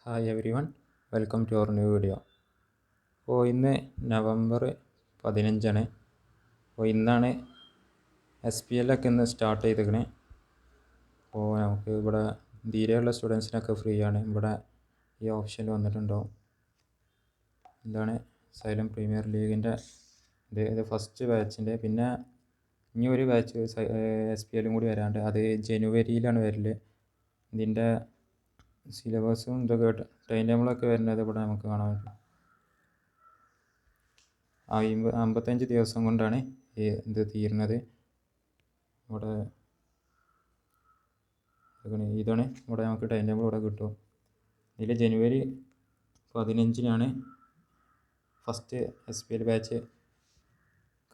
Hi everyone, welcome to our new video. അപ്പോൾ ഇന്ന് November 15. അപ്പോൾ ഇന്നാണ് SPL ഒക്കെ ഇന്ന് സ്റ്റാർട്ട് ചെയ്തിരിക്കണേ. അപ്പോൾ നമുക്ക് ഇവിടെ ധീരെയുള്ള സ്റ്റുഡൻസിനൊക്കെ ഫ്രീ ആണ്. ഇവിടെ ഈ ഓപ്ഷനിൽ വന്നിട്ടുണ്ടാവും. ഇതാണ് സൈലം പ്രീമിയർ ലീഗിൻ്റെ ഇത് ഫസ്റ്റ് ബാച്ചിൻ്റെ. പിന്നെ ഇനി ഒരു ബാച്ച് SPL കൂടി വരാണ്ട്, അത് ജനുവരിയിലാണ് വരൽ. ഇതിൻ്റെ സിലബസും ഇതൊക്കെ ടൈം ടേബിളൊക്കെ വരുന്നത് ഇവിടെ നമുക്ക് കാണാൻ പറ്റും. 55 ദിവസം കൊണ്ടാണ് ഇത് തീരുന്നത്. ഇവിടെ ഇതാണ് ഇവിടെ നമുക്ക് ടൈം ടേബിൾ ഇവിടെ കിട്ടും. ഇതിൽ ജനുവരി 15 ഫസ്റ്റ് SPL ബാച്ച്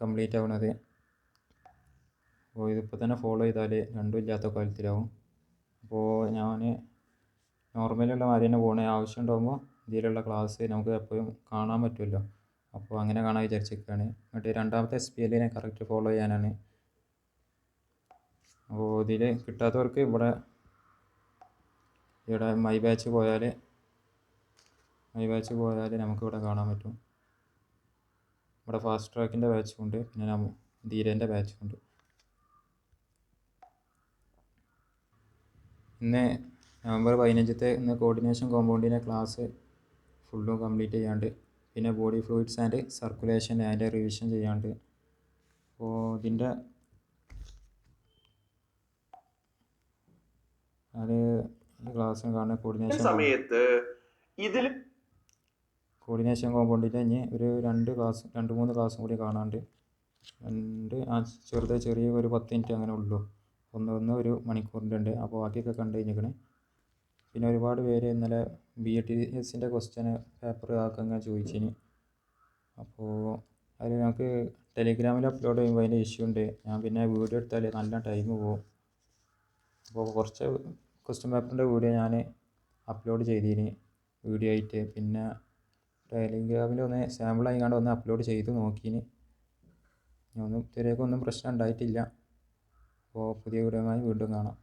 കംപ്ലീറ്റ് ആവുന്നത്. അപ്പോൾ ഇതിപ്പോൾ തന്നെ ഫോളോ ചെയ്താൽ രണ്ടും ഇല്ലാത്ത കോലത്തിലാവും. അപ്പോൾ ഞാൻ നോർമലുള്ള മാതിരി തന്നെ പോകണേ. ആവശ്യം ഉണ്ടാകുമ്പോൾ ഇതിലുള്ള ക്ലാസ് നമുക്ക് എപ്പോഴും കാണാൻ പറ്റുമല്ലോ. അപ്പോൾ അങ്ങനെ കാണാൻ വിചാരിച്ചിരിക്കുകയാണ്. എന്നിട്ട് രണ്ടാമത്തെ SPL കറക്റ്റ് ഫോളോ ചെയ്യാനാണ്. അപ്പോൾ ഇതിൽ കിട്ടാത്തവർക്ക് ഇവിടെ മൈ ബാച്ച് പോയാൽ നമുക്കിവിടെ കാണാൻ പറ്റും. ഇവിടെ ഫാസ്റ്റ് ട്രാക്കിൻ്റെ ബാച്ചും ഉണ്ട്, പിന്നെ ധീരേൻ്റെ ബാച്ചും ഉണ്ട്. ഇന്ന് നവംബർ 15 ഇന്ന് കോർഡിനേഷൻ കോമ്പൗണ്ടിൻ്റെ ക്ലാസ് ഫുള്ളും കംപ്ലീറ്റ് ചെയ്യാണ്ട്, പിന്നെ ബോഡി ഫ്ലൂയിഡ്സ് ആൻഡ് സർക്കുലേഷൻ അതിൻ്റെ റിവിഷൻ ചെയ്യാണ്ട്. അപ്പോൾ ഇതിൻ്റെ അത് ക്ലാസ് കാണുന്ന കോർഡിനേഷൻ കോമ്പൗണ്ടിൻ്റെ ഇനി ഒരു 2-3 ക്ലാസ്സും കൂടി കാണാണ്ട്. ചെറിയ ഒരു 10 മിനിറ്റ് അങ്ങനെ ഉള്ളൂ. ഒരു മണിക്കൂറിൻ്റെ ഉണ്ട്. അപ്പോൾ ബാക്കിയൊക്കെ കണ്ടു കഴിഞ്ഞിരിക്കണേ. പിന്നെ ഒരുപാട് പേര് ഇന്നലെ BTSൻ്റെ ക്വസ്റ്റ്യൻ പേപ്പർ ആക്കാൻ ചോദിച്ചിന്. അപ്പോൾ അതിൽ നമുക്ക് ടെലിഗ്രാമിൽ അപ്ലോഡ് ചെയ്യുമ്പോൾ അതിൻ്റെ ഇഷ്യൂ ഉണ്ട്. ഞാൻ പിന്നെ വീഡിയോ എടുത്താൽ നല്ല ടൈം പോകും. അപ്പോൾ കുറച്ച് ക്വസ്റ്റ്യൻ പേപ്പറിൻ്റെ വീഡിയോ ഞാൻ അപ്ലോഡ് ചെയ്തിന് വീഡിയോ ആയിട്ട്. പിന്നെ ടെലിഗ്രാമിൽ സാമ്പിളായി ഒന്ന് അപ്ലോഡ് ചെയ്ത് നോക്കിന്. ഇതുവരെയൊക്കെ പ്രശ്നം ഉണ്ടായിട്ടില്ല. അപ്പോൾ പുതിയ വീഡിയോയുമായി വീണ്ടും കാണാം.